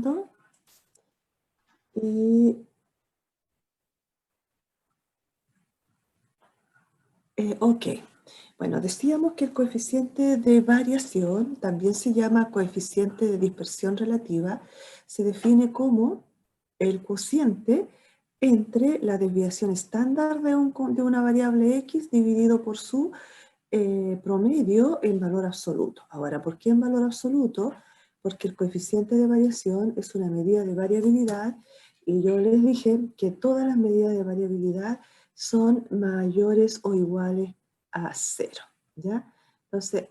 segundo. Y ok, bueno, decíamos que el coeficiente de variación, también se llama coeficiente de dispersión relativa, se define como el cociente entre la desviación estándar de una variable X dividido por su promedio en valor absoluto. Ahora, ¿por qué en valor absoluto? Porque el coeficiente de variación es una medida de variabilidad y yo les dije que todas las medidas de variabilidad son mayores o iguales a 0, ¿ya? Entonces,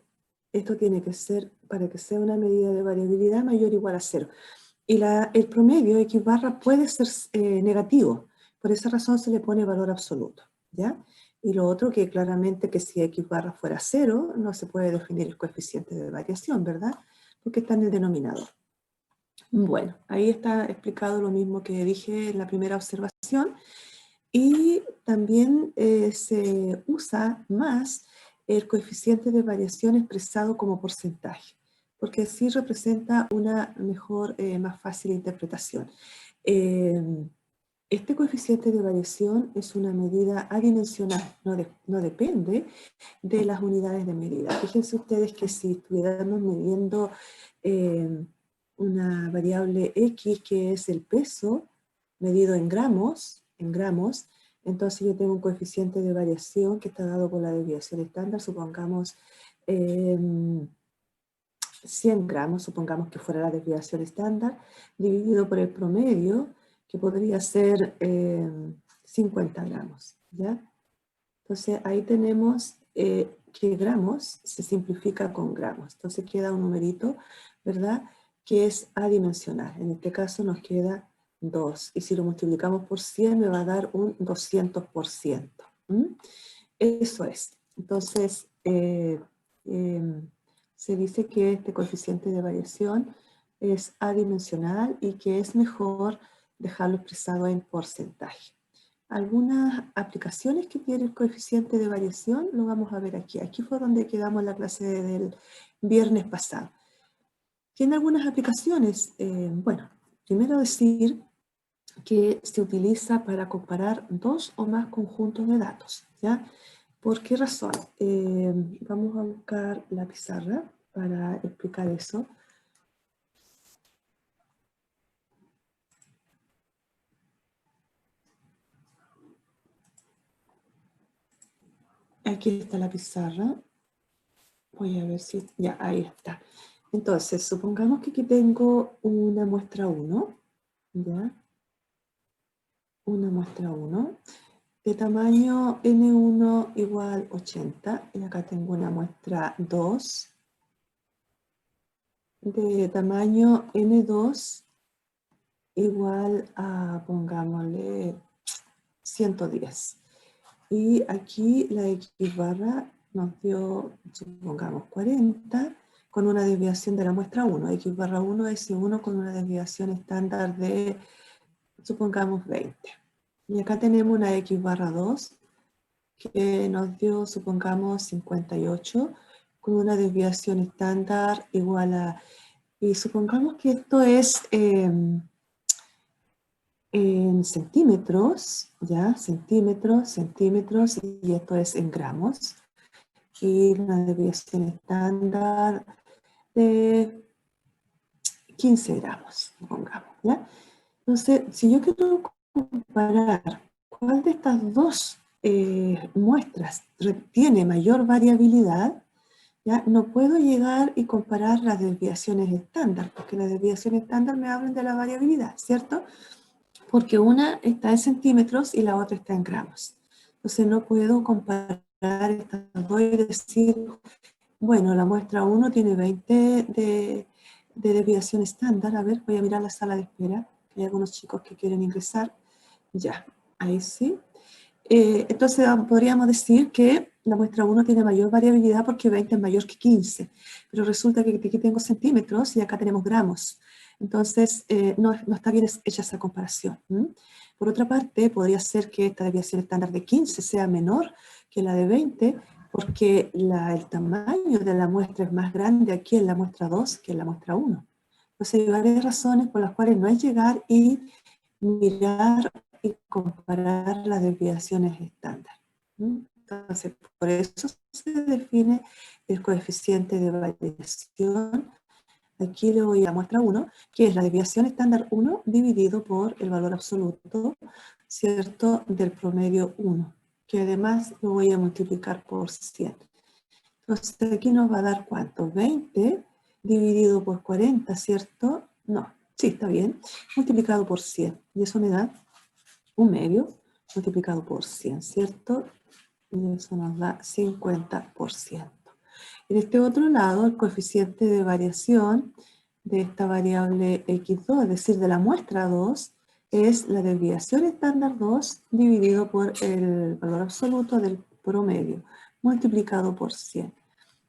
esto tiene que ser, para que sea una medida de variabilidad, mayor o igual a 0. Y el promedio X barra puede ser negativo, por esa razón se le pone valor absoluto, ¿ya? Y lo otro que claramente que si X barra fuera 0, no se puede definir el coeficiente de variación, ¿verdad? Porque está en el denominador. Bueno, ahí está explicado lo mismo que dije en la primera observación. Y también se usa más el coeficiente de variación expresado como porcentaje, porque así representa una mejor, más fácil interpretación. Este coeficiente de variación es una medida adimensional, no depende de las unidades de medida. Fíjense ustedes que si estuviéramos midiendo una variable X, que es el peso, medido en gramos, entonces yo tengo un coeficiente de variación que está dado por la desviación estándar, supongamos 100 gramos, supongamos que fuera la desviación estándar, dividido por el promedio, que podría ser 50 gramos, ¿ya? Entonces ahí tenemos que gramos se simplifica con gramos, entonces queda un numerito, ¿verdad? Que es adimensional, en este caso nos queda 2, y si lo multiplicamos por 100 me va a dar un 200%. Eso es. Entonces, se dice que este coeficiente de variación es adimensional y que es mejor dejarlo expresado en porcentaje. Algunas aplicaciones que tiene el coeficiente de variación lo vamos a ver aquí. Aquí fue donde quedamos en la clase del viernes pasado. Tiene algunas aplicaciones. Bueno, primero decir que se utiliza para comparar dos o más conjuntos de datos, ¿ya? ¿Por qué razón? Vamos a buscar la pizarra para explicar eso. Aquí está la pizarra. Voy a ver si... Ya, ahí está. Entonces, supongamos que aquí tengo una muestra 1, ¿ya? Una muestra 1, de tamaño N1 igual 80, y acá tengo una muestra 2, de tamaño N2 igual a, pongámosle, 110. Y aquí la X barra nos dio, supongamos, 40, con una desviación de la muestra 1. X barra 1 es 1 con una desviación estándar de, supongamos, 20. Y acá tenemos una X barra 2, que nos dio, supongamos, 58, con una desviación estándar igual a... Y supongamos que esto es en centímetros, ¿ya? Centímetros, y esto es en gramos. Y una desviación estándar de 15 gramos, pongamos, ¿ya? Entonces, si yo quiero comparar cuál de estas dos muestras tiene mayor variabilidad, ¿ya? No puedo llegar y comparar las desviaciones estándar, porque las desviaciones estándar me hablan de la variabilidad, ¿cierto? Porque una está en centímetros y la otra está en gramos. Entonces no puedo comparar estas dos y decir, bueno, la muestra 1 tiene 20 de desviación estándar. A ver, voy a mirar la sala de espera, que hay algunos chicos que quieren ingresar. Ya, ahí sí. Entonces podríamos decir que la muestra 1 tiene mayor variabilidad porque 20 es mayor que 15, pero resulta que aquí tengo centímetros y acá tenemos gramos. Entonces no está bien hecha esa comparación. Por otra parte, podría ser que esta desviación estándar de 15 sea menor que la de 20 porque el tamaño de la muestra es más grande aquí en la muestra 2 que en la muestra 1. Entonces hay varias razones por las cuales no es llegar y mirar y comparar las desviaciones estándar. Entonces, por eso se define el coeficiente de variación. Aquí le voy a muestra 1, que es la desviación estándar 1 dividido por el valor absoluto, ¿cierto?, del promedio 1, que además lo voy a multiplicar por 100. Entonces aquí nos va a dar ¿cuánto? 20 dividido por 40, ¿cierto? No, sí, está bien, multiplicado por 100. Y eso me da un medio multiplicado por 100, ¿cierto? Y eso nos da 50%. En este otro lado, el coeficiente de variación de esta variable x2, es decir, de la muestra 2, es la desviación estándar 2 dividido por el valor absoluto del promedio, multiplicado por 100.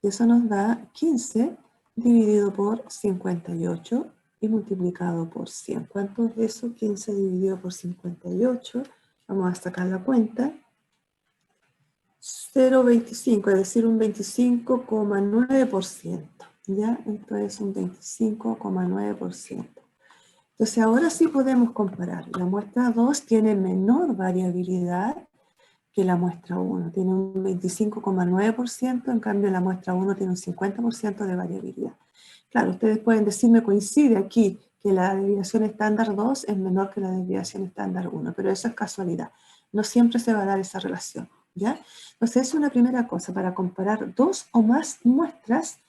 Y eso nos da 15 dividido por 58 y multiplicado por 100. ¿Cuánto es eso? 15 dividido por 58. Vamos a sacar la cuenta. 0,25, es decir, un 25,9%. ¿Ya? Entonces, un 25,9%. Entonces, ahora sí podemos comparar. La muestra 2 tiene menor variabilidad que la muestra 1. Tiene un 25,9%, en cambio la muestra 1 tiene un 50% de variabilidad. Claro, ustedes pueden decirme, coincide aquí que la desviación estándar 2 es menor que la desviación estándar 1, pero eso es casualidad. No siempre se va a dar esa relación, ¿ya? Entonces, es una primera cosa. Para comparar dos o más muestras,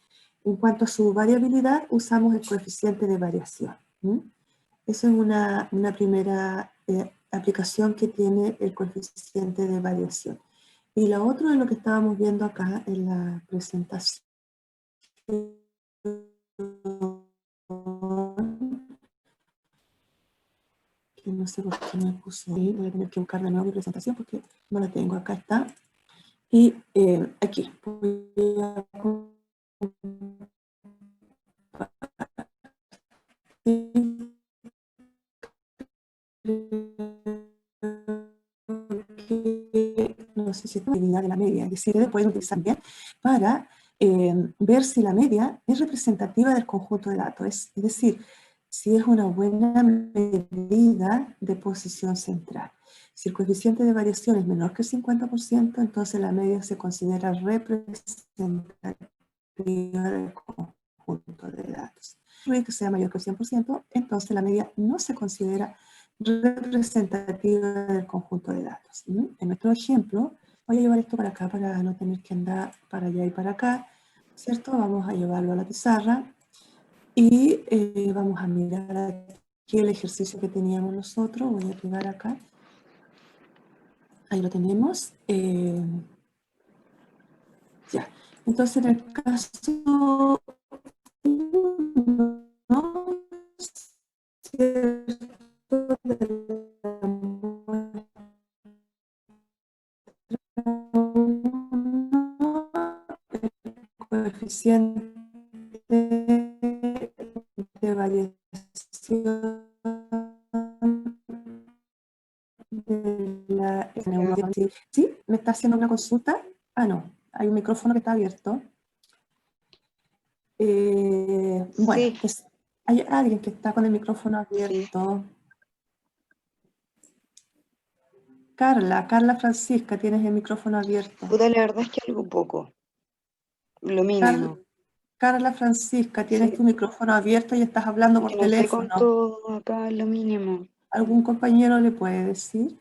en cuanto a su variabilidad, usamos el coeficiente de variación. Eso es una primera aplicación que tiene el coeficiente de variación. Y lo otro es lo que estábamos viendo acá en la presentación, que no sé por qué me puso ahí, voy a tener que buscar de nuevo mi presentación porque no la tengo, acá está. Y aquí voy a no sé si es la actividad de la media, es decir, pueden utilizar bien para ver si la media es representativa del conjunto de datos, es decir, si es una buena medida de posición central. Si el coeficiente de variación es menor que el 50%, entonces la media se considera representativa del conjunto de datos. Si que sea mayor que el 100%, entonces la media no se considera representativa del conjunto de datos. En nuestro ejemplo, voy a llevar esto para acá para no tener que andar para allá y para acá, ¿cierto? Vamos a llevarlo a la pizarra y vamos a mirar aquí el ejercicio que teníamos nosotros. Voy a pegar acá. Ahí lo tenemos. Ya. Entonces, en el caso 1, coeficiente de variación de la neuronas. ¿Sí? ¿Me está haciendo una consulta? Ah, no. Hay un micrófono que está abierto. Bueno, Sí. hay alguien que está con el micrófono abierto. Sí. Carla Francisca, tienes el micrófono abierto. Puta, la verdad es que algo poco. Lo mínimo. Carla Francisca, tienes Sí. tu micrófono abierto y estás hablando por Que no sé teléfono. cuánto acá, lo mínimo. ¿Algún compañero le puede decir?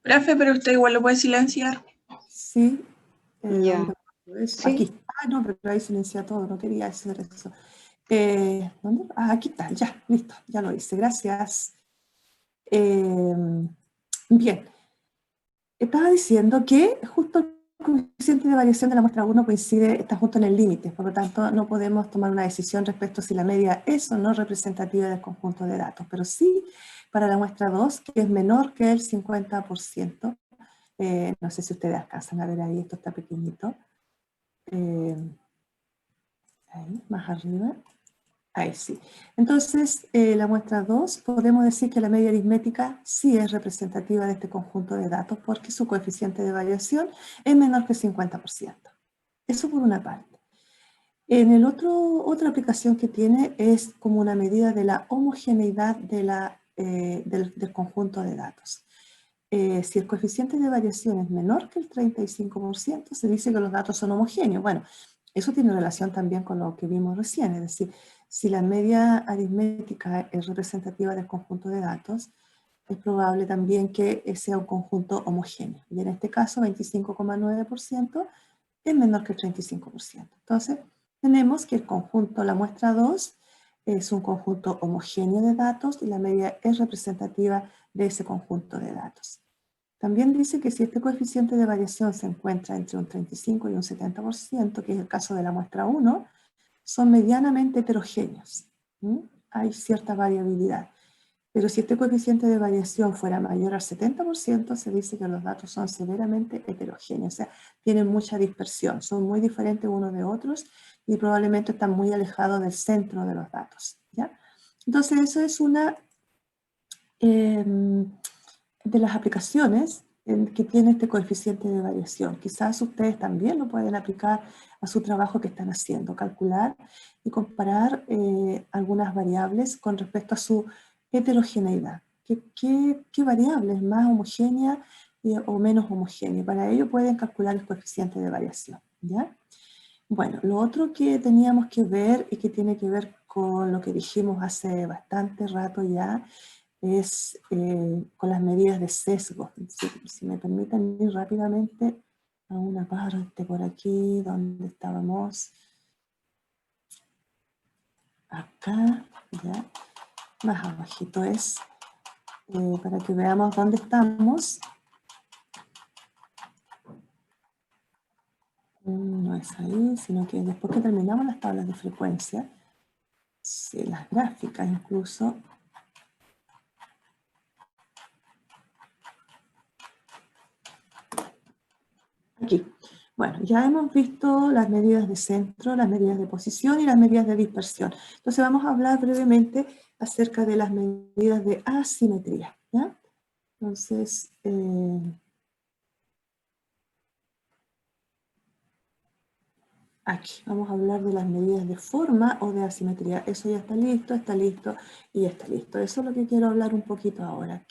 Profe, pero usted igual lo puede silenciar. Sí. Ya. ¿Dónde puedo eso? Sí. Aquí. Ah, no, pero ahí silencia todo, no quería hacer eso. ¿Dónde? Ah, aquí está, ya, listo, ya lo hice, gracias. Bien. Estaba diciendo que justo el coeficiente de variación de la muestra 1 coincide, está justo en el límite, por lo tanto no podemos tomar una decisión respecto a si la media es o no representativa del conjunto de datos, pero sí para la muestra 2, que es menor que el 50%. No sé si ustedes alcanzan a ver ahí, esto está pequeñito. Ahí, más arriba. Ahí sí. Entonces, la muestra 2, podemos decir que la media aritmética sí es representativa de este conjunto de datos porque su coeficiente de variación es menor que el 50%. Eso por una parte. En el otra aplicación que tiene es como una medida de la homogeneidad del conjunto de datos. Si el coeficiente de variación es menor que el 35%, se dice que los datos son homogéneos. Bueno, eso tiene relación también con lo que vimos recién, es decir, si la media aritmética es representativa del conjunto de datos, es probable también que sea un conjunto homogéneo. Y en este caso, 25,9% es menor que el 35%. Entonces, tenemos que el conjunto, la muestra 2, es un conjunto homogéneo de datos y la media es representativa de ese conjunto de datos. También dice que si este coeficiente de variación se encuentra entre un 35 y un 70%, que es el caso de la muestra 1, son medianamente heterogéneos. Hay cierta variabilidad. Pero si este coeficiente de variación fuera mayor al 70%, se dice que los datos son severamente heterogéneos, o sea, tienen mucha dispersión, son muy diferentes unos de otros y probablemente están muy alejados del centro de los datos, ¿ya? Entonces, eso es una de las aplicaciones que tiene este coeficiente de variación. Quizás ustedes también lo pueden aplicar a su trabajo que están haciendo, calcular y comparar algunas variables con respecto a su heterogeneidad. ¿Qué variable es más homogénea o menos homogénea? Para ello pueden calcular el coeficiente de variación, ¿ya? Bueno, lo otro que teníamos que ver y que tiene que ver con lo que dijimos hace bastante rato ya es con las medidas de sesgo. Si me permiten ir rápidamente a una parte por aquí donde estábamos. Acá, ya, más abajito es, para que veamos dónde estamos. No es ahí, sino que después que terminamos las tablas de frecuencia, sí, las gráficas incluso, aquí. Bueno, ya hemos visto las medidas de centro, las medidas de posición y las medidas de dispersión. Entonces vamos a hablar brevemente acerca de las medidas de asimetría, ¿ya? Entonces, aquí vamos a hablar de las medidas de forma o de asimetría. Eso ya está listo y ya está listo. Eso es lo que quiero hablar un poquito ahora.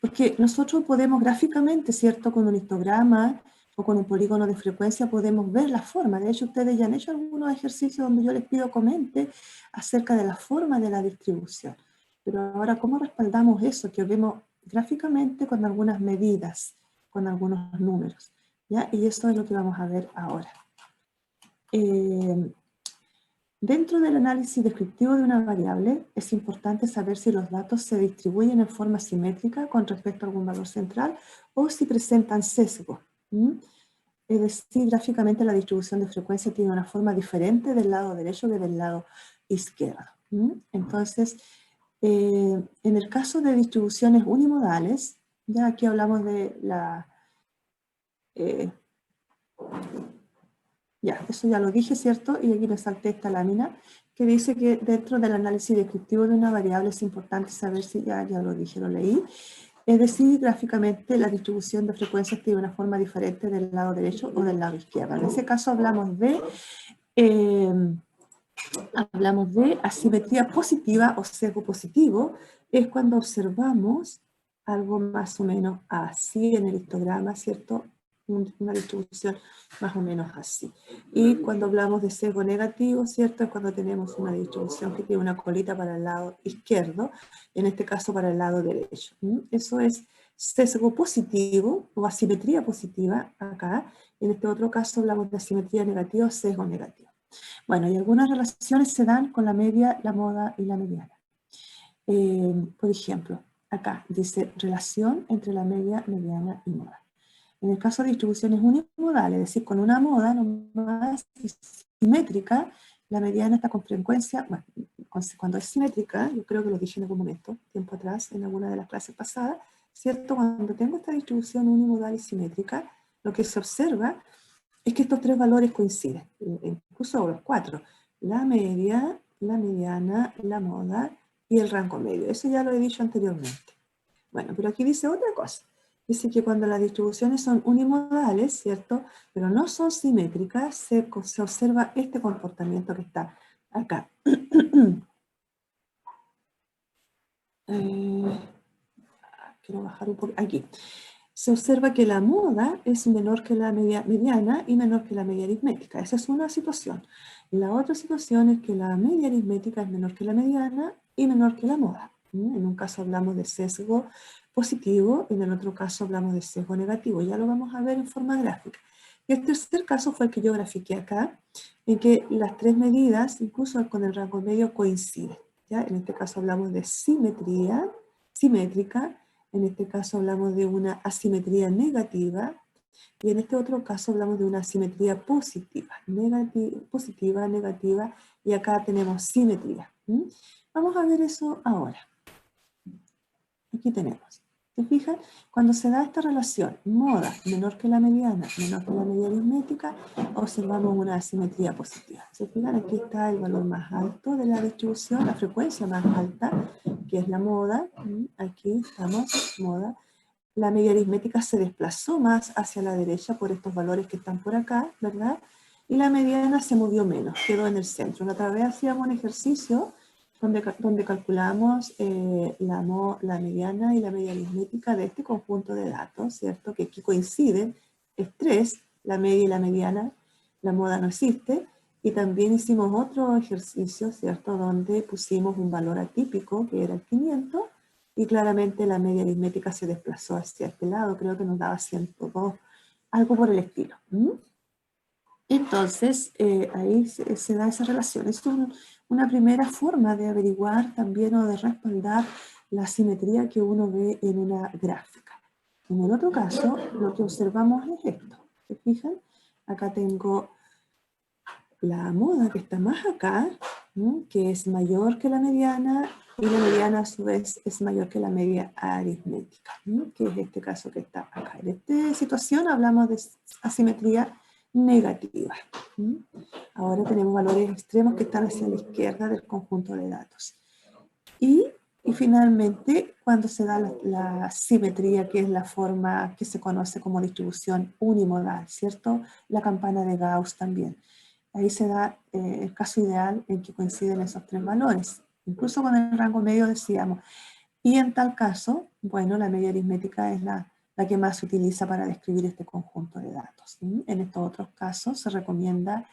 Porque nosotros podemos gráficamente, ¿cierto? Con un histograma o con un polígono de frecuencia podemos ver la forma. De hecho, ustedes ya han hecho algunos ejercicios donde yo les pido comenten acerca de la forma de la distribución. Pero ahora, ¿cómo respaldamos eso que vemos gráficamente con algunas medidas, con algunos números? ¿Ya? Y eso es lo que vamos a ver ahora. Dentro del análisis descriptivo de una variable, es importante saber si los datos se distribuyen en forma simétrica con respecto a algún valor central o si presentan sesgo. Es decir, gráficamente la distribución de frecuencia tiene una forma diferente del lado derecho que del lado izquierdo. Entonces, en el caso de distribuciones unimodales, ya aquí hablamos de la... Ya, eso ya lo dije, ¿cierto? Y aquí me salté esta lámina que dice que dentro del análisis descriptivo de una variable es importante saber si ya lo dije, lo leí. Es decir, gráficamente la distribución de frecuencias tiene una forma diferente del lado derecho o del lado izquierdo. En ese caso hablamos de asimetría positiva o sesgo positivo. Es cuando observamos algo más o menos así en el histograma, ¿cierto? Una distribución más o menos así. Y cuando hablamos de sesgo negativo, ¿cierto? Es cuando tenemos una distribución que tiene una colita para el lado izquierdo, en este caso para el lado derecho. Eso es sesgo positivo o asimetría positiva acá. En este otro caso hablamos de asimetría negativa o sesgo negativo. Bueno, y algunas relaciones se dan con la media, la moda y la mediana. Por ejemplo, acá dice relación entre la media, mediana y moda. En el caso de distribuciones unimodales, es decir, con una moda nomás simétrica, la mediana está con frecuencia, bueno, cuando es simétrica, yo creo que lo dije en algún momento, tiempo atrás, en alguna de las clases pasadas, ¿cierto? Cuando tengo esta distribución unimodal y simétrica, lo que se observa es que estos tres valores coinciden, incluso los cuatro, la media, la mediana, la moda y el rango medio. Eso ya lo he dicho anteriormente. Bueno, pero aquí dice otra cosa. dice que cuando las distribuciones son unimodales, ¿cierto? Pero no son simétricas, se observa este comportamiento que está acá. Quiero bajar un poco, aquí. Se observa que la moda es menor que la mediana y menor que la media aritmética. Esa es una situación. La otra situación es que la media aritmética es menor que la mediana y menor que la moda. En un caso hablamos de sesgo positivo, en el otro caso hablamos de sesgo negativo. Ya lo vamos a ver en forma gráfica. Y el tercer caso fue el que yo grafiqué acá, en que las tres medidas, incluso con el rango medio, coinciden. ¿Ya? En este caso hablamos de simétrica. En este caso hablamos de una asimetría negativa, y en este otro caso hablamos de una asimetría positiva, negativa, y acá tenemos simetría. Vamos a ver eso ahora. Aquí tenemos. ¿Se fijan? Cuando se da esta relación, moda menor que la mediana, menor que la media aritmética, observamos una asimetría positiva. ¿Se fijan? Aquí está el valor más alto de la distribución, la frecuencia más alta, que es la moda. Aquí estamos, moda. La media aritmética se desplazó más hacia la derecha por estos valores que están por acá, ¿verdad? Y la mediana se movió menos, quedó en el centro. La otra vez hacíamos un ejercicio donde calculamos la mediana y la media aritmética de este conjunto de datos, ¿cierto? Que aquí coinciden, es 3, la media y la mediana, la moda no existe, y también hicimos otro ejercicio, ¿cierto? Donde pusimos un valor atípico, que era el 500, y claramente la media aritmética se desplazó hacia este lado, creo que nos daba 102, algo por el estilo. Entonces, ahí se da esa relación. Es una primera forma de averiguar también o de respaldar la simetría que uno ve en una gráfica. En el otro caso, lo que observamos es esto. ¿Se fijan? Acá tengo la moda que está más acá, que es mayor que la mediana, y la mediana a su vez es mayor que la media aritmética, que es este caso que está acá. En esta situación hablamos de asimetría negativa. Ahora tenemos valores extremos que están hacia la izquierda del conjunto de datos. Y finalmente, cuando se da la simetría, que es la forma que se conoce como distribución unimodal, ¿cierto? La campana de Gauss también. Ahí se da el caso ideal en que coinciden esos tres valores. Incluso con el rango medio decíamos. Y en tal caso, bueno, la media aritmética es la que más se utiliza para describir este conjunto de datos. En estos otros casos se recomienda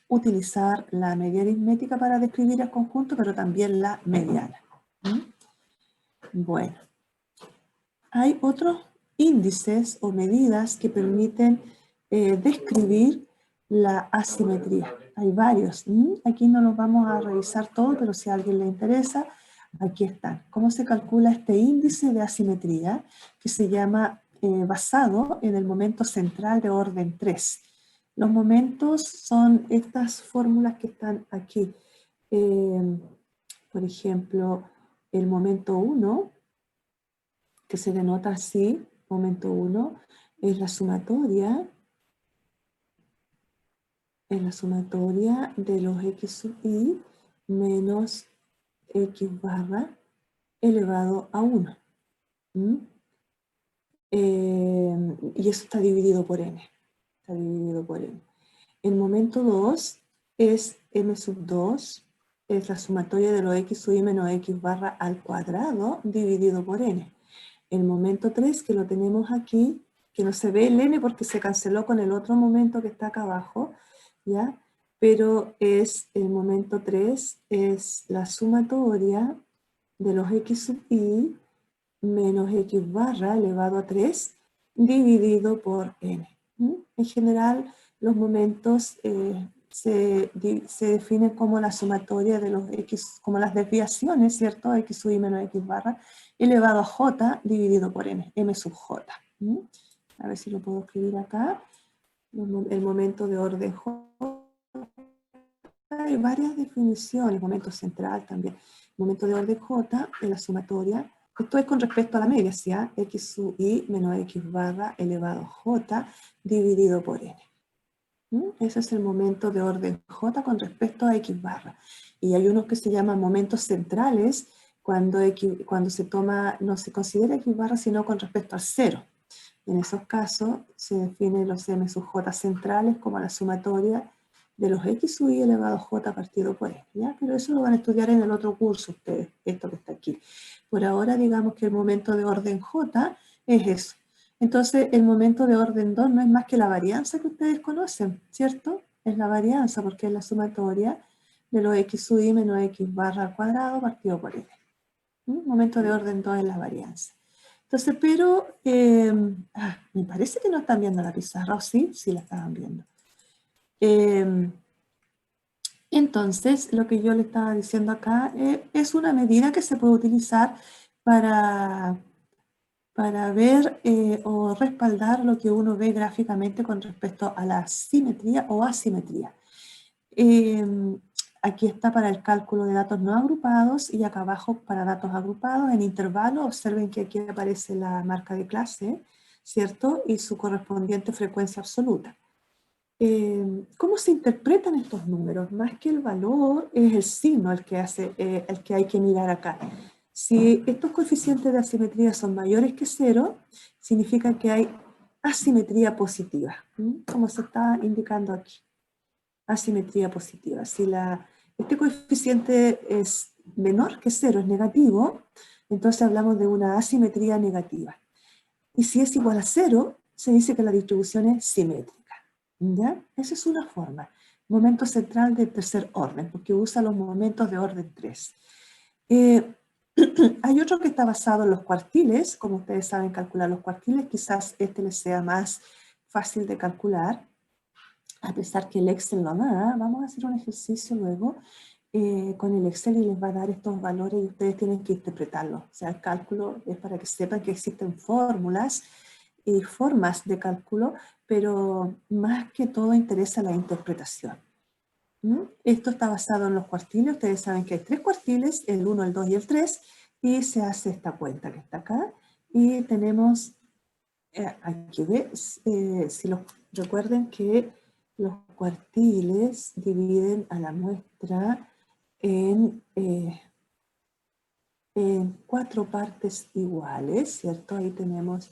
utilizar la media aritmética para describir el conjunto, pero también la mediana. Bueno, hay otros índices o medidas que permiten describir la asimetría. Hay varios. Aquí no los vamos a revisar todos, pero si a alguien le interesa, aquí están. ¿Cómo se calcula este índice de asimetría? Que se llama basado en el momento central de orden 3. Los momentos son estas fórmulas que están aquí. Por ejemplo, el momento 1, que se denota así, momento 1, es la sumatoria de los x sub i menos x barra elevado a 1. Y eso está dividido por n. Está dividido por n. El momento 2 es m sub 2, es la sumatoria de los x sub i menos x barra al cuadrado dividido por n. El momento 3, que lo tenemos aquí, que no se ve el n porque se canceló con el otro momento que está acá abajo, ¿ya? Pero es el momento 3, es la sumatoria de los x sub i menos x barra elevado a 3 dividido por n. En general, los momentos se definen como la sumatoria de los x, como las desviaciones, ¿cierto? X sub i menos x barra elevado a j dividido por n, m sub j. A ver si lo puedo escribir acá. El momento de orden j. Hay varias definiciones, momento central también. Momento de orden j es la sumatoria. Esto es con respecto a la media, ¿sí? X sub i menos x barra elevado a j dividido por n. Ese es el momento de orden j con respecto a x barra. Y hay unos que se llaman momentos centrales, cuando se toma, no se considera X barra, sino con respecto al cero. En esos casos se definen los M sub J centrales como la sumatoria de los X sub I elevado a J partido por N, ¿ya? Pero eso lo van a estudiar en el otro curso ustedes, esto que está aquí. Por ahora digamos que el momento de orden J es eso. Entonces el momento de orden 2 no es más que la varianza que ustedes conocen, ¿cierto? Es la varianza porque es la sumatoria de los X sub I menos X barra al cuadrado partido por N. Momento de orden 2 es la varianza. Entonces, pero, me parece que no están viendo la pizarra, ¿o sí? Sí la estaban viendo. Entonces, lo que yo le estaba diciendo acá es una medida que se puede utilizar para ver o respaldar lo que uno ve gráficamente con respecto a la simetría o asimetría. Aquí está para el cálculo de datos no agrupados y acá abajo para datos agrupados en intervalo. Observen que aquí aparece la marca de clase, ¿cierto? Y su correspondiente frecuencia absoluta. ¿Cómo se interpretan estos números? Más que el valor, es el signo el que hay que mirar acá. Si estos coeficientes de asimetría son mayores que 0, significa que hay asimetría positiva, como se está indicando aquí. Asimetría positiva. Si este coeficiente es menor que 0, es negativo, entonces hablamos de una asimetría negativa. Y si es igual a 0, se dice que la distribución es simétrica. ¿Ya? Esa es una forma. Momento central de tercer orden, porque usa los momentos de orden 3. Hay otro que está basado en los cuartiles. Como ustedes saben calcular los cuartiles, quizás este les sea más fácil de calcular, a pesar que el Excel lo da. Vamos a hacer un ejercicio luego con el Excel y les va a dar estos valores y ustedes tienen que interpretarlos. O sea, el cálculo es para que sepan que existen fórmulas y formas de cálculo, pero más que todo interesa la interpretación. Esto está basado en los cuartiles. Ustedes saben que hay 3 cuartiles, el 1, el 2 y el 3, y se hace esta cuenta que está acá. Y tenemos, aquí ves, si recuerden que los cuartiles dividen a la muestra en 4 partes iguales, ¿cierto? Ahí tenemos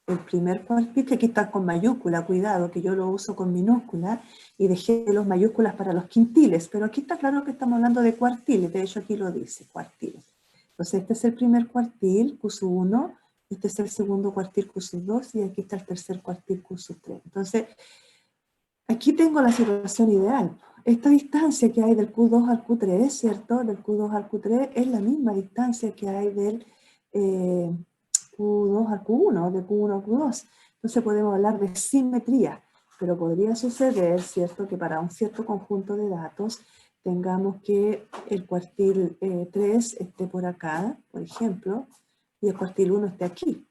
el primer cuartil, que aquí está con mayúscula, cuidado, que yo lo uso con minúscula, y dejé los mayúsculas para los quintiles, pero aquí está claro que estamos hablando de cuartiles, de hecho aquí lo dice, cuartiles. Entonces este es el primer cuartil, Q sub 1, este es el segundo cuartil, Q sub 2, y aquí está el tercer cuartil, Q sub 3. Entonces, aquí tengo la situación ideal. Esta distancia que hay del Q2 al Q3, ¿cierto? Del Q2 al Q3 es la misma distancia que hay del Q2 al Q1, de Q1 al Q2. Entonces podemos hablar de simetría, pero podría suceder, ¿cierto?, que para un cierto conjunto de datos tengamos que el cuartil 3 esté por acá, por ejemplo, y el cuartil 1 esté aquí.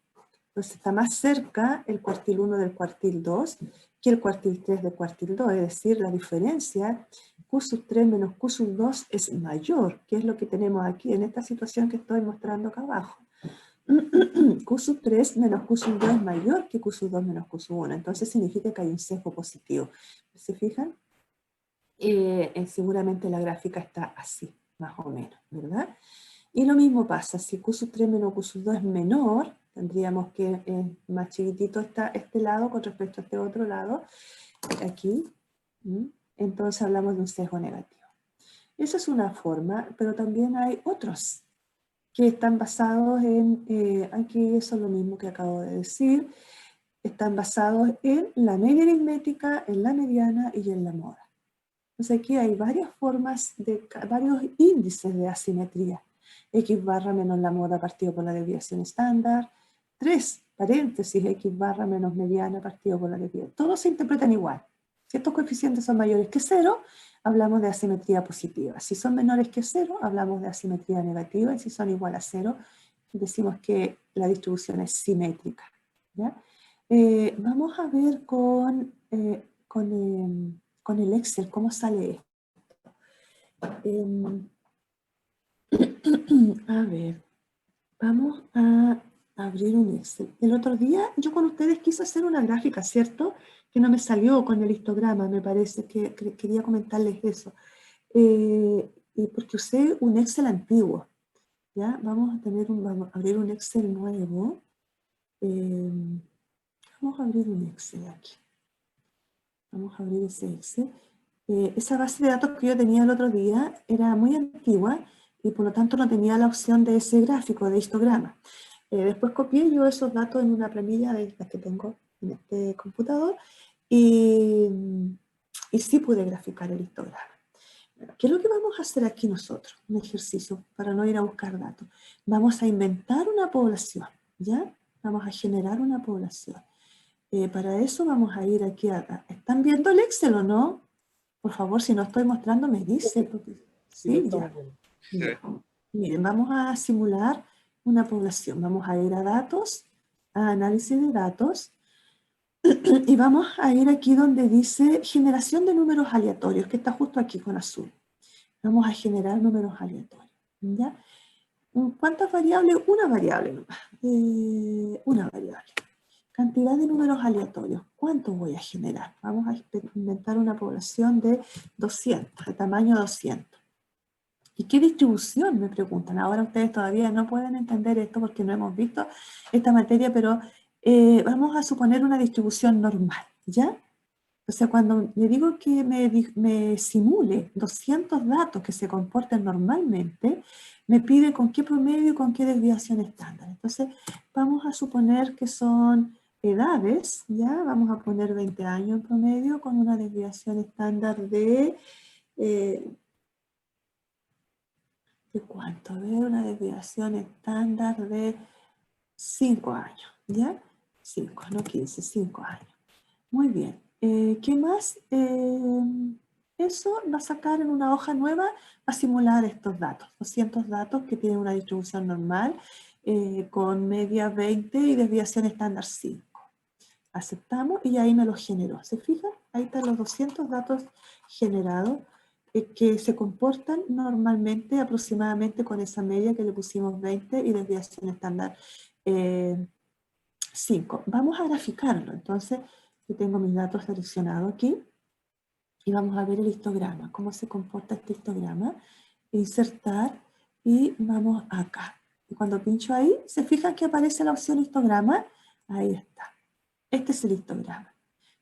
Entonces está más cerca el cuartil 1 del cuartil 2 que el cuartil 3 del cuartil 2, es decir, la diferencia Q sub 3 menos Q sub 2 es mayor, que es lo que tenemos aquí en esta situación que estoy mostrando acá abajo. Q sub 3 menos Q sub 2 es mayor que Q sub 2 menos Q sub 1, entonces significa que hay un sesgo positivo. ¿Se fijan? Seguramente la gráfica está así, más o menos, ¿verdad? Y lo mismo pasa, si Q sub 3 menos Q sub 2 es menor, tendríamos que más chiquitito está este lado con respecto a este otro lado, aquí, entonces hablamos de un sesgo negativo. Esa es una forma, pero también hay otros que están basados en, aquí eso es lo mismo que acabo de decir, están basados en la media aritmética, en la mediana y en la moda. Entonces aquí hay varias formas, varios índices de asimetría. X barra menos la moda partido por la desviación estándar, 3 paréntesis X barra menos mediana partido por la desviación. Todos se interpretan igual. Si estos coeficientes son mayores que 0, hablamos de asimetría positiva. Si son menores que 0, hablamos de asimetría negativa. Y si son igual a 0, decimos que la distribución es simétrica. ¿Ya? Vamos a ver con el Excel cómo sale esto. A ver, vamos a abrir un Excel. El otro día yo con ustedes quise hacer una gráfica, ¿cierto? Que no me salió con el histograma, me parece que quería comentarles eso. Y porque usé un Excel antiguo. ¿ya? Vamos a abrir un Excel nuevo. Vamos a abrir un Excel aquí. Vamos a abrir ese Excel. Esa base de datos que yo tenía el otro día era muy antigua y por lo tanto no tenía la opción de ese gráfico, de histograma. Después copié yo esos datos en una planilla de las que tengo en este computador y sí pude graficar el histograma. Bueno, ¿qué es lo que vamos a hacer aquí nosotros? Un ejercicio para no ir a buscar datos. Vamos a inventar una población, ¿ya? Vamos a generar una población. Para eso vamos a ir aquí a... ¿Están viendo el Excel o no? Por favor, si no estoy mostrando, me dice. Porque, sí, ya. Ya. Miren, vamos a simular una población. Vamos a ir a datos, a análisis de datos, y vamos a ir aquí donde dice generación de números aleatorios, que está justo aquí con azul. Vamos a generar números aleatorios, ¿ya? ¿Cuántas variables? Una variable nomás. Una variable. Cantidad de números aleatorios. ¿Cuántos voy a generar? Vamos a inventar una población de 200, de tamaño 200. ¿Y qué distribución? Me preguntan. Ahora ustedes todavía no pueden entender esto porque no hemos visto esta materia, pero vamos a suponer una distribución normal, ¿ya? O sea, cuando le digo que me simule 200 datos que se comporten normalmente, me pide con qué promedio y con qué desviación estándar. Entonces, vamos a suponer que son edades, ¿ya? Vamos a poner 20 años en promedio con una desviación estándar ¿de cuánto? A ver, una desviación estándar de 5 años, ¿ya? 5, no 15, 5 años. Muy bien. ¿Qué más? Eso va a sacar en una hoja nueva, va a simular estos datos, 200 datos que tienen una distribución normal con media 20 y desviación estándar 5. Aceptamos y ahí me lo generó. ¿Se fijan? Ahí están los 200 datos generados que se comportan normalmente aproximadamente con esa media que le pusimos 20 y desviación estándar 5. Vamos a graficarlo. Entonces, yo tengo mis datos seleccionados aquí y vamos a ver el histograma, cómo se comporta este histograma. Insertar y vamos acá. Y cuando pincho ahí, ¿se fijan que aparece la opción histograma? Ahí está. Este es el histograma.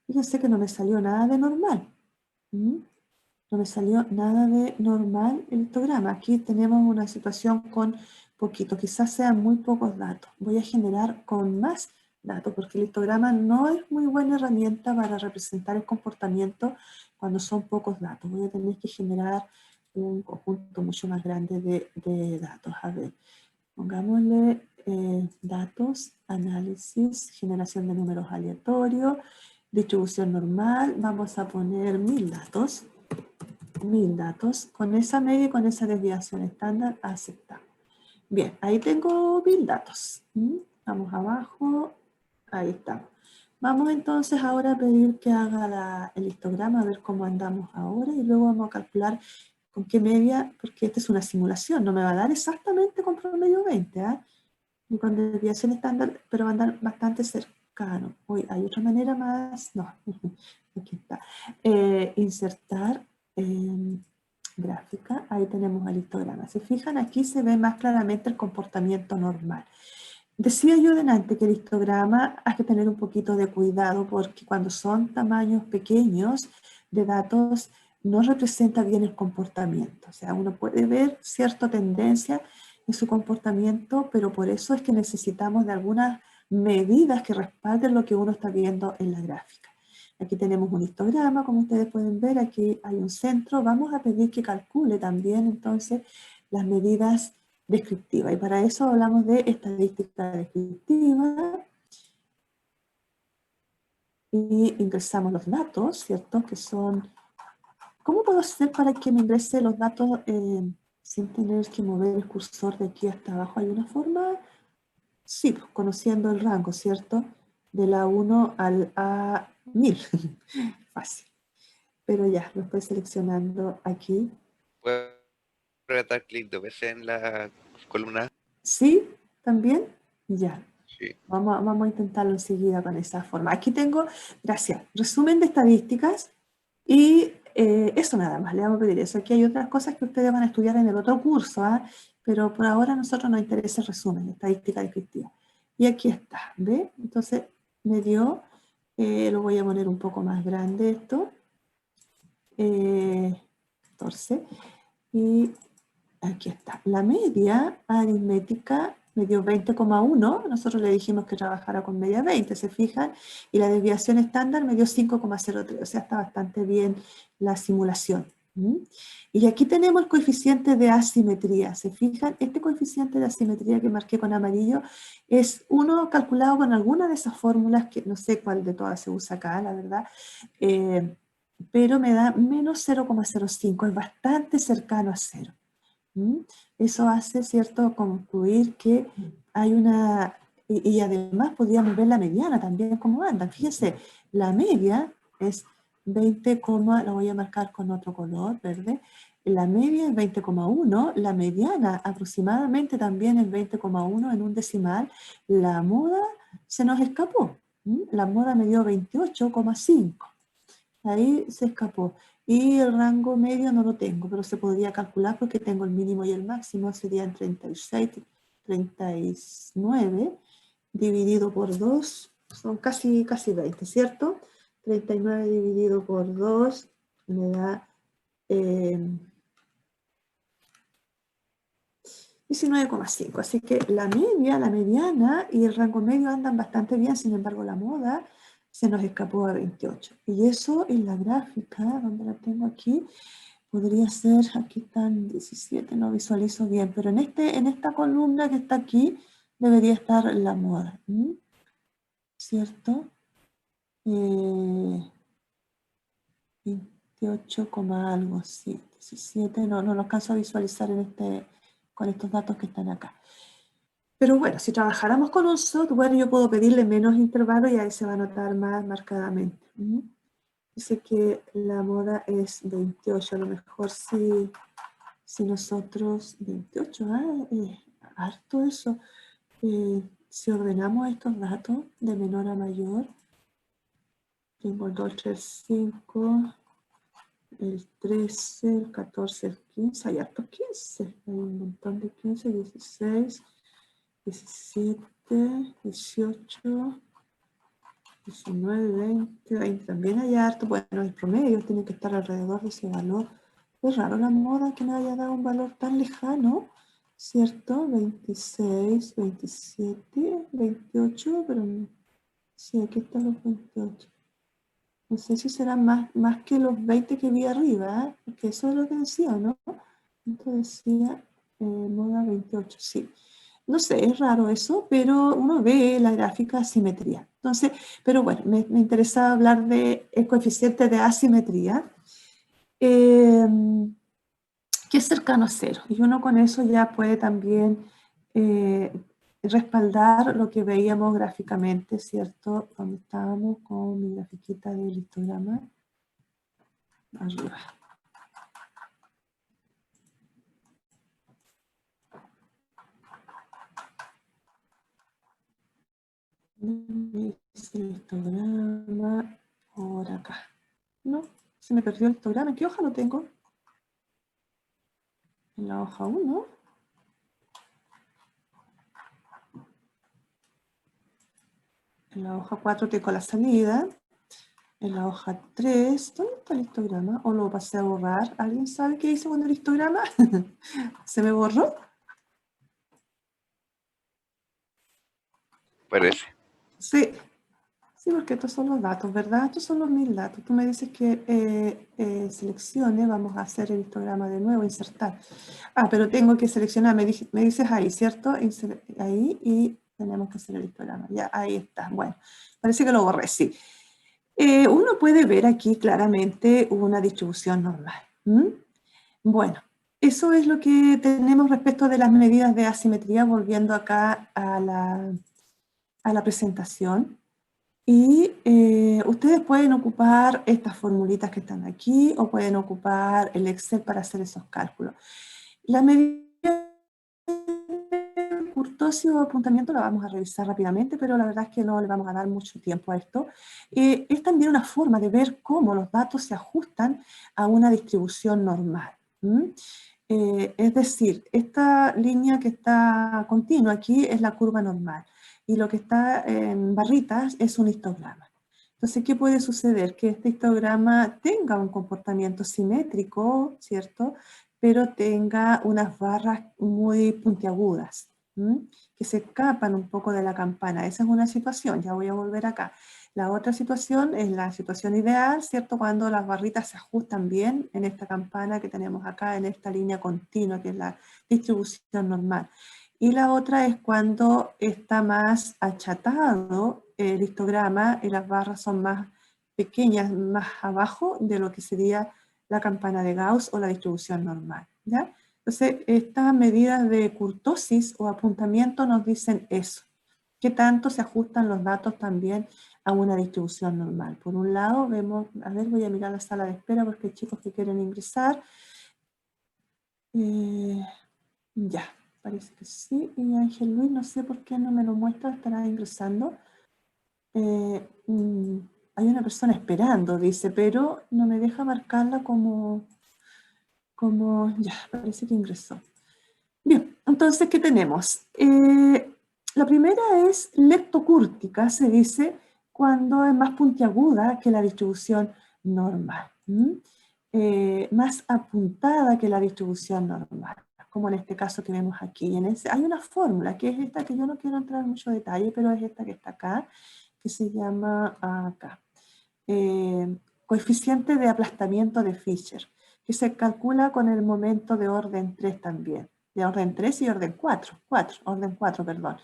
Fíjense que no me salió nada de normal. No me salió nada de normal el histograma. Aquí tenemos una situación con poquito, quizás sean muy pocos datos. Voy a generar con más datos porque el histograma no es muy buena herramienta para representar el comportamiento cuando son pocos datos. Voy a tener que generar un conjunto mucho más grande de datos. A ver, pongámosle datos, análisis, generación de números aleatorios, distribución normal. Vamos a poner 1000 datos. 1000 datos. Con esa media y con esa desviación estándar aceptamos. Bien, ahí tengo 1000 datos. Vamos abajo. Ahí estamos. Vamos entonces ahora a pedir que haga el histograma, a ver cómo andamos ahora y luego vamos a calcular con qué media, porque esta es una simulación, no me va a dar exactamente con promedio 20, ¿eh? Ni con desviación estándar, pero va a andar bastante cercano. Hoy hay otra manera más, no, aquí está. Insertar gráfica, ahí tenemos el histograma. Si fijan, aquí se ve más claramente el comportamiento normal. Decía yo delante que el histograma hay que tener un poquito de cuidado porque cuando son tamaños pequeños de datos no representa bien el comportamiento. O sea, uno puede ver cierta tendencia en su comportamiento, pero por eso es que necesitamos de algunas medidas que respalden lo que uno está viendo en la gráfica. Aquí tenemos un histograma, como ustedes pueden ver, aquí hay un centro. Vamos a pedir que calcule también entonces las medidas descriptivas. Y para eso hablamos de estadística descriptiva. Y ingresamos los datos, ¿cierto? Que son... ¿Cómo puedo hacer para que me ingrese los datos sin tener que mover el cursor de aquí hasta abajo? ¿Hay una forma? Sí, pues, conociendo el rango, ¿cierto? De la 1 al A1000. Fácil. Pero ya, lo estoy seleccionando aquí. ¿Puedo apretar clic dos veces en la columna? ¿Sí? ¿También? Ya. Sí. Vamos a intentarlo enseguida con esa forma. Aquí tengo, gracias, resumen de estadísticas y eso nada más, le vamos a pedir eso. Aquí hay otras cosas que ustedes van a estudiar en el otro curso, ¿eh? pero por ahora a nosotros nos interesa el resumen, estadística descriptiva. Y aquí está, ¿ve? Entonces me dio, lo voy a poner un poco más grande esto, 14, y aquí está. La media aritmética me dio 20,1, nosotros le dijimos que trabajara con media 20, ¿se fijan? Y la desviación estándar me dio 5,03, o sea, está bastante bien la simulación. Y aquí tenemos el coeficiente de asimetría, ¿se fijan? Este coeficiente de asimetría que marqué con amarillo es uno calculado con alguna de esas fórmulas, que no sé cuál de todas se usa acá, la verdad, pero me da menos 0,05, es bastante cercano a 0. Eso hace, ¿cierto?, concluir que hay una... Y además podríamos ver la mediana también, cómo andan. Fíjense, la media es 20, la voy a marcar con otro color, verde. La media es 20,1, la mediana aproximadamente también es 20,1 en un decimal. La moda se nos escapó. La moda me dio 28,5. Ahí se escapó. Y el rango medio no lo tengo, pero se podría calcular porque tengo el mínimo y el máximo, serían 36, 39, dividido por 2, son casi 20, ¿cierto? 39 dividido por 2 me da 19,5. Así que la media, la mediana y el rango medio andan bastante bien, sin embargo la moda se nos escapó a 28. Y eso en la gráfica, donde la tengo aquí, podría ser, aquí están 17, no visualizo bien, pero en esta columna que está aquí debería estar la moda, ¿cierto? 28, algo, sí, 17, no lo alcanzo a visualizar con estos datos que están acá. Pero bueno, si trabajáramos con un software, yo puedo pedirle menos intervalos y ahí se va a notar más marcadamente. Dice que la moda es 28, a lo mejor si nosotros, 28, harto eso, si ordenamos estos datos de menor a mayor, tengo el 2, 3, 5, el 13, el 14, el 15, hay hartos 15, hay un montón de 15, 16, 17, 18, 19, 20 también hay harto. Bueno, el promedio tiene que estar alrededor de ese valor. Es raro la moda que me haya dado un valor tan lejano, ¿cierto? 26, 27, 28, pero sí, aquí están los 28. No sé si serán más que los 20 que vi arriba, porque eso es lo que decía, ¿no? Entonces decía moda 28, sí. No sé, es raro eso, pero uno ve la gráfica asimetría. Entonces, pero bueno, me interesaba hablar del coeficiente de asimetría, que es cercano a 0. Y uno con eso ya puede también respaldar lo que veíamos gráficamente, ¿cierto? Donde estábamos con mi grafiquita del histograma. Arriba. El histograma por acá. No, se me perdió el histograma. ¿En qué hoja lo tengo? En la hoja 1. En la hoja 4 tengo la salida. En la hoja 3, ¿dónde está el histograma? ¿O lo pasé a borrar? ¿Alguien sabe qué hice con el histograma? ¿Se me borró? Parece. Sí. Sí, porque estos son los datos, ¿verdad? Estos son los 1000 datos. Tú me dices que seleccione, vamos a hacer el histograma de nuevo, insertar. Ah, pero tengo que seleccionar, me dices ahí, ¿cierto? Ahí y tenemos que hacer el histograma. Ya, ahí está. Bueno, parece que lo borré, sí. Uno puede ver aquí claramente una distribución normal. Bueno, eso es lo que tenemos respecto de las medidas de asimetría, volviendo acá a la presentación. Y ustedes pueden ocupar estas formulitas que están aquí o pueden ocupar el Excel para hacer esos cálculos. La medida de kurtosis o apuntamiento la vamos a revisar rápidamente, pero la verdad es que no le vamos a dar mucho tiempo a esto. Es también una forma de ver cómo los datos se ajustan a una distribución normal. Es decir, esta línea que está continua aquí es la curva normal y lo que está en barritas es un histograma. Entonces, ¿qué puede suceder? Que este histograma tenga un comportamiento simétrico, ¿cierto? Pero tenga unas barras muy puntiagudas, que se escapan un poco de la campana. Esa es una situación, ya voy a volver acá. La otra situación es la situación ideal, ¿cierto? Cuando las barritas se ajustan bien en esta campana que tenemos acá, en esta línea continua, que es la distribución normal. Y la otra es cuando está más achatado el histograma y las barras son más pequeñas, más abajo de lo que sería la campana de Gauss o la distribución normal, ¿ya? Entonces, estas medidas de kurtosis o apuntamiento nos dicen eso. ¿Qué tanto se ajustan los datos también a una distribución normal? Por un lado, vemos, a ver, voy a mirar la sala de espera porque hay chicos que quieren ingresar. Ya, parece que sí. Y Ángel Luis, no sé por qué no me lo muestra, estará ingresando. Hay una persona esperando, dice, pero no me deja marcarla como ya, parece que ingresó. Bien, entonces, ¿qué tenemos? La primera es leptocúrtica, se dice, cuando es más puntiaguda que la distribución normal. Más apuntada que la distribución normal, como en este caso que vemos aquí. Hay una fórmula, que es esta, que yo no quiero entrar en mucho detalle, pero es esta que está acá, que se llama acá. Coeficiente de aplastamiento de Fisher, que se calcula con el momento de orden 3 también, de orden 3 y orden 4, orden 4, perdón.